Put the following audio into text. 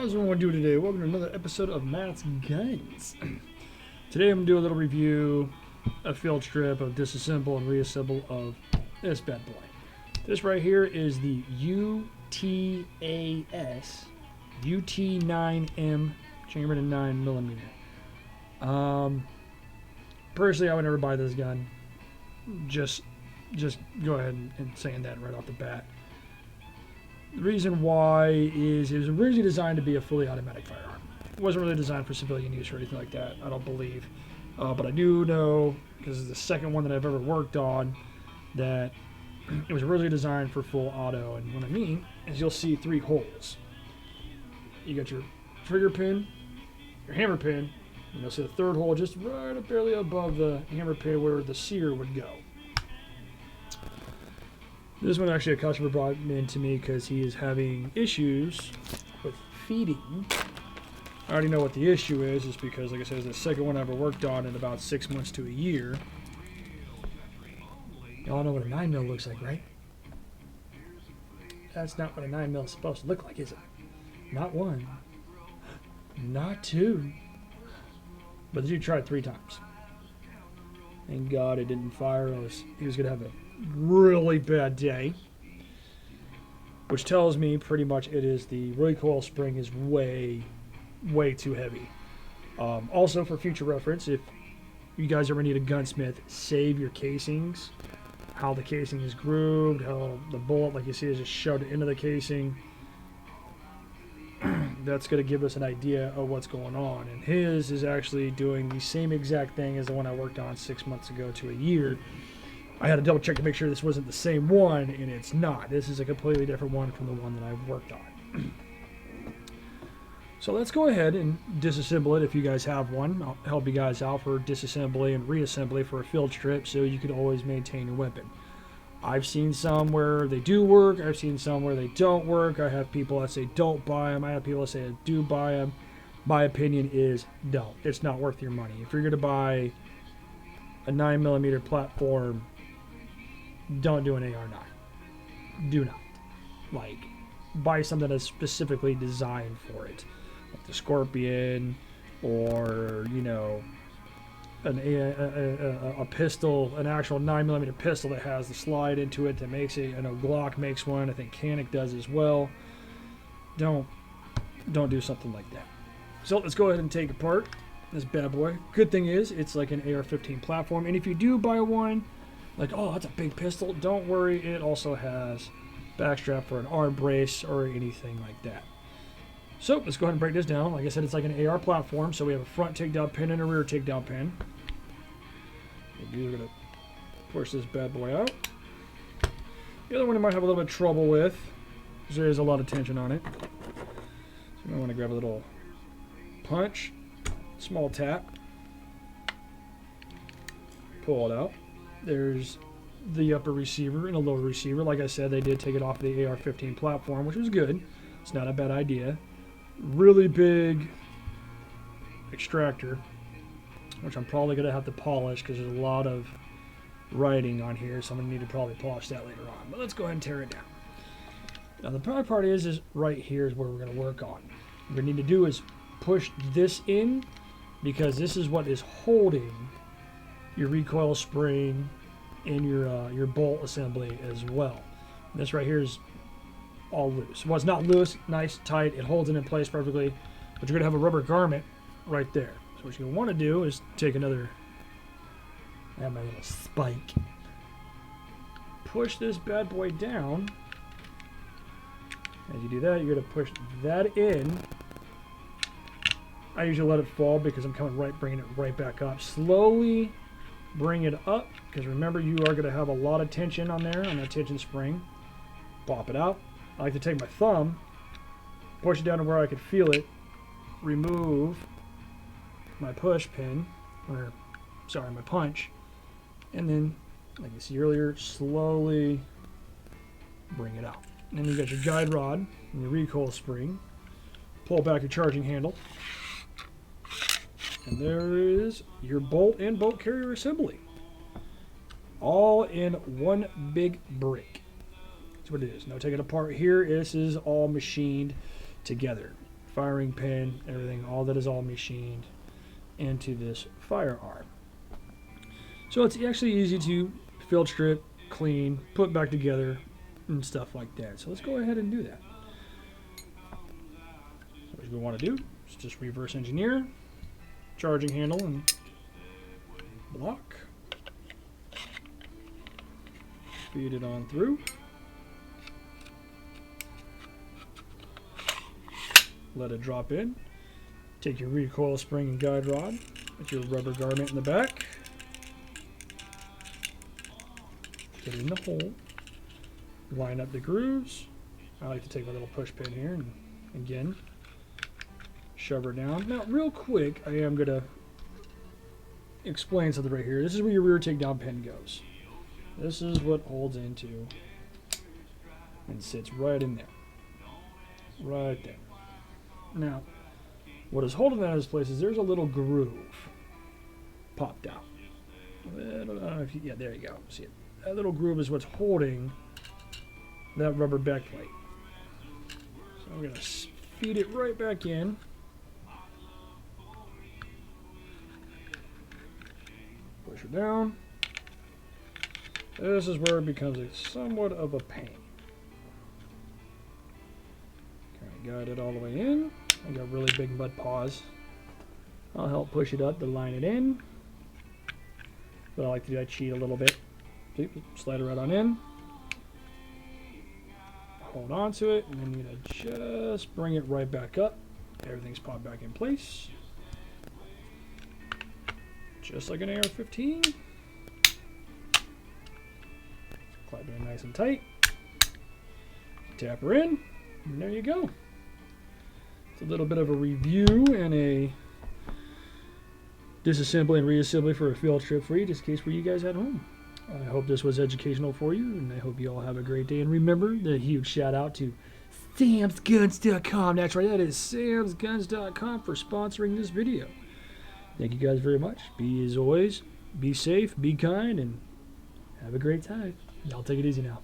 How's everyone doing today? Welcome to another episode of Matt's Guns. Today I'm going to do a little review, a field strip of disassemble and reassemble of this bad boy. This right here is the UTAS UT9-M chambered in 9mm. Personally, I would never buy this gun. Just go ahead and saying that right off the bat. The reason why is it was originally designed to be a fully automatic firearm. It wasn't really designed for civilian use or anything like that, I don't believe. But I do know, because it's the second one that I've ever worked on, that it was originally designed for full auto. And what I mean is you'll see three holes. You got your trigger pin, your hammer pin, and you'll see the third hole just right up barely above the hammer pin where the sear would go. This one actually a customer brought in to me because he is having issues with feeding. I already know what the issue is because, like I said, it's the second one I ever worked on in about 6 months to a year. Y'all know what a 9mm looks like, right? That's not what a 9mm is supposed to look like, is it? Not one. Not two. But the dude tried 3 times. Thank God it didn't fire. He was going to have a really bad day, which tells me pretty much it is the recoil spring is way too heavy. Also, for future reference, if you guys ever need a gunsmith, save your casings, how the casing is grooved, how the bullet, like you see, is just shoved into the casing. That's going to give us an idea of what's going on. And his is actually doing the same exact thing as the one I worked on 6 months ago to a year. I had to double check to make sure this wasn't the same one, and it's not. This is a completely different one from the one that I've worked on. So let's go ahead and disassemble it if you guys have one. I'll help you guys out for disassembly and reassembly for a field strip so you can always maintain your weapon. I've seen some where they do work. I've seen some where they don't work. I have people that say don't buy them. I have people that say do buy them. My opinion is don't. It's not worth your money. If you're going to buy a 9mm platform, don't do an AR-9. Do not. Like, buy something that's specifically designed for it. Like the Scorpion, or, you know, a pistol, an actual 9mm pistol that has the slide into it that makes it. I know Glock makes one. I think Canik does as well. Don't do something like that. So let's go ahead and take apart this bad boy. Good thing is it's like an AR-15 platform, and if you do buy one, like, oh, that's a big pistol, don't worry, it also has backstrap for an arm brace or anything like that. So let's go ahead and break this down. Like I said, it's like an AR platform, so we have a front takedown pin and a rear takedown pin. We're going to push this bad boy out. The other one I might have a little bit of trouble with, because there is a lot of tension on it. So I want to grab a little punch, small tap, pull it out. There's the upper receiver and a lower receiver. Like I said, they did take it off the AR-15 platform, which was good. It's not a bad idea. Really big extractor, which I'm probably going to have to polish because there's a lot of writing on here, so I'm going to need to probably polish that later on. But let's go ahead and tear it down. Now the problem part is right here is where we're going to work on. What we need to do is push this in, because this is what is holding your recoil spring and your bolt assembly as well. This right here is all loose. Well, it's not loose, nice, tight. It holds it in place perfectly, but you're going to have a rubber garment right there. So what you're going to want to do is take another, I have my little spike, push this bad boy down. As you do that, you're going to push that in. I usually let it fall because I'm bringing it right back up. Slowly bring it up, because remember, you are going to have a lot of tension on there, on that tension spring. Pop it out. I like to take my thumb, push it down to where I can feel it, remove my push pin, or sorry, my punch, and then, like you see earlier, slowly bring it out. And then you got your guide rod and your recoil spring. Pull back your charging handle. And there is your bolt and bolt carrier assembly. All in one big brick. That's what it is. Now take it apart here. This is all machined together. firing pin, everything, all that is all machined into this firearm. So it's actually easy to field strip, clean, put back together, and stuff like that. So let's go ahead and do that. What we want to do is just reverse engineer, charging handle and block. Feed it on through. Let it drop in. Take your recoil spring and guide rod with your rubber garment in the back. Put it in the hole. Line up the grooves. I like to take my little push pin here and again shove her down. Now real quick, I am going to explain something right here. This is where your rear takedown pin goes. This is what holds into and sits right in there. Right there. Now, what is holding that in its place is there's a little groove popped out. I don't know if you, yeah, there you go. See it? That little groove is what's holding that rubber back plate. So I'm going to feed it right back in. Push her down. This is where it becomes somewhat of a pain. Got it all the way in. I got really big mud paws. I'll help push it up to line it in. But I like to do that cheat a little bit. Slide it right on in. Hold on to it, and then you're gonna just bring it right back up. Everything's popped back in place. Just like an AR-15. Clap it in nice and tight. Tap her in, and there you go. A little bit of a review and a disassembly and reassembly for a field trip for you, just in case for you guys at home. I hope this was educational for you, and I hope you all have a great day. And remember, the huge shout out to samsguns.com. That's right, that is samsguns.com for sponsoring this video. Thank you guys very much. As always, be safe, be kind, and have a great time. Y'all take it easy now.